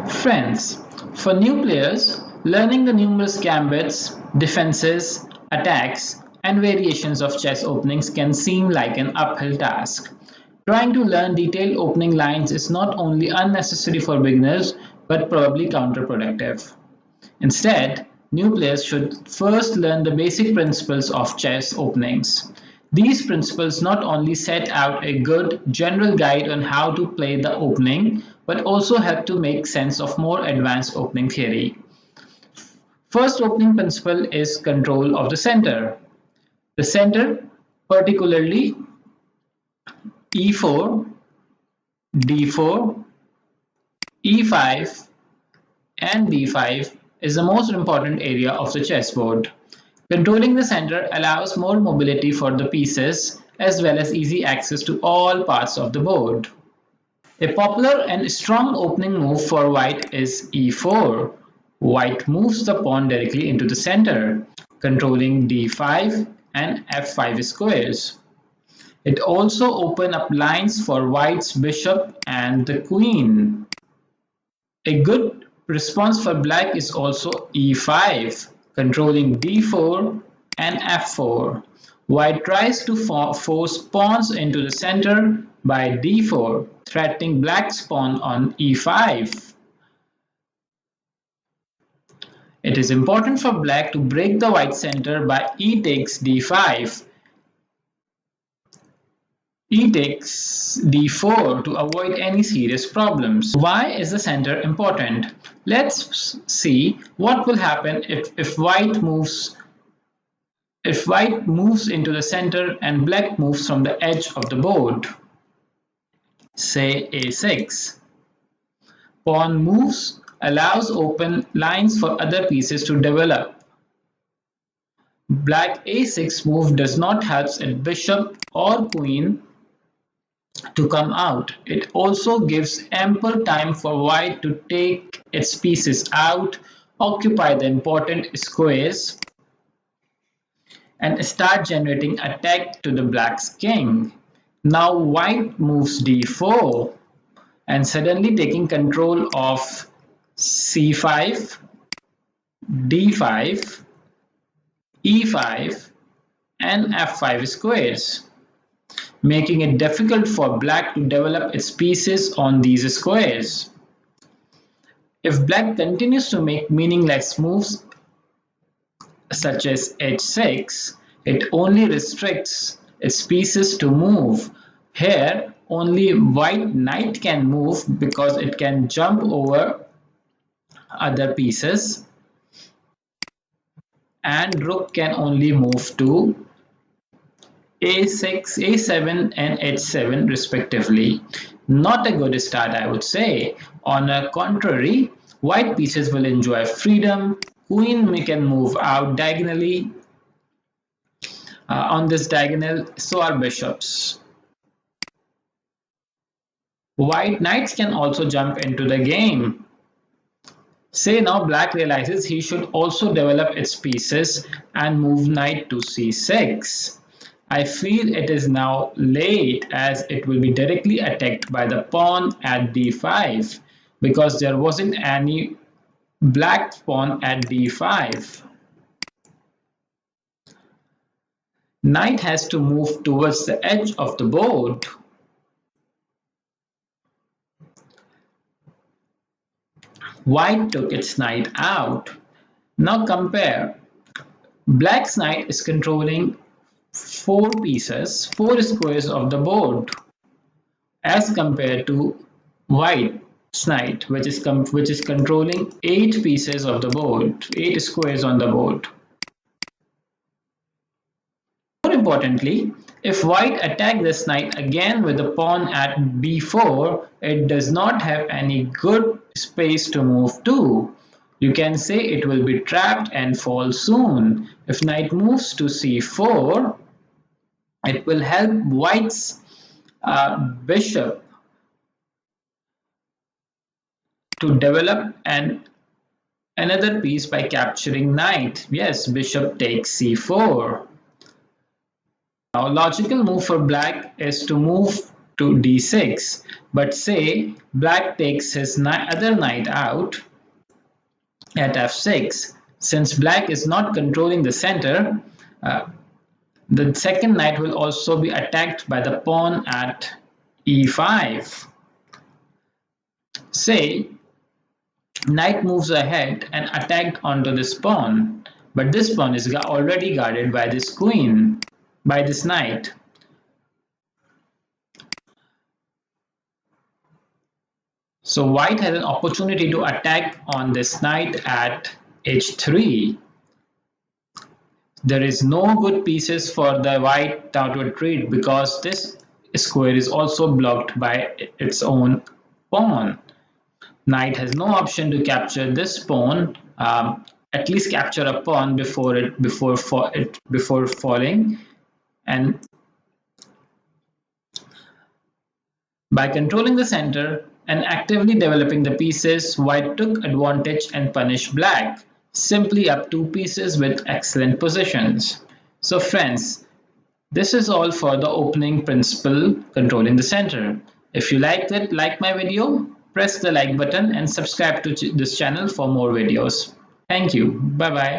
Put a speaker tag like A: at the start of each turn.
A: Friends, for new players, learning the numerous gambits, defenses, attacks, and variations of chess openings can seem like an uphill task. Trying to learn detailed opening lines is not only unnecessary for beginners but probably counterproductive. Instead, new players should first learn the basic principles of chess openings. These principles not only set out a good general guide on how to play the opening, but also help to make sense of more advanced opening theory. First opening principle is control of the center. The center, particularly e4, d4, e5, and b5, is the most important area of the chessboard. Controlling the center allows more mobility for the pieces as well as easy access to all parts of the board. A popular and strong opening move for white is e4. White moves the pawn directly into the center, controlling d5 and f5 squares. It also opens up lines for white's bishop and the queen. A good response for black is also e5, controlling d4 and f4. White tries to force pawns into the center by d4, threatening black's pawn on e5. It is important for black to break the white center by e takes d5. E takes d4 to avoid any serious problems. Why is the center important? Let's see what will happen if white moves into the center and black moves from the edge of the board. Say a6. Pawn moves allows open lines for other pieces to develop. Black a6 move does not help its bishop or queen to come out. It also gives ample time for white to take its pieces out, occupy the important squares, and start generating attack to the black's king. Now white moves d4 and suddenly taking control of c5, d5, e5, and f5 squares, making it difficult for black to develop its pieces on these squares. If black continues to make meaningless moves such as h6, it only restricts its pieces to move. Here, only white knight can move because it can jump over other pieces, and rook can only move to a6, a7 and h7 respectively. Not a good start, I would say. On the contrary, white pieces will enjoy freedom. Queen can move out diagonally. On this diagonal, so are bishops. White knights can also jump into the game. Say now black realizes he should also develop its pieces and move knight to c6. I feel it is now late as it will be directly attacked by the pawn at d5 because there wasn't any black pawn at d5. Knight has to move towards the edge of the board. White took its knight out. Now compare. Black's knight is controlling 4 pieces, 4 squares of the board, as compared to white's knight, which is controlling 8 pieces of the board, 8 squares on the board. More importantly, if white attacks this knight again with the pawn at b4, it does not have any good space to move to. You can say it will be trapped and fall soon. If knight moves to c4, it will help white's bishop to develop another piece by capturing knight. Yes, bishop takes c4. Now, logical move for black is to move to d6. But say black takes his other knight out at f6. Since black is not controlling the center, the second knight will also be attacked by the pawn at e5. Say knight moves ahead and attacked onto this pawn, but this pawn is already guarded by this queen, by this knight. So white has an opportunity to attack on this knight at h3. There is no good pieces for the white to retreat because this square is also blocked by its own pawn. Knight has no option to capture this pawn, at least capture a pawn before falling, and by controlling the center and actively developing the pieces, white took advantage and punished black, simply up 2 pieces with excellent positions. So friends, this is all for the opening principle controlling the center. If you liked it, like my video, press the like button and subscribe to this channel for more videos. Thank you. Bye bye.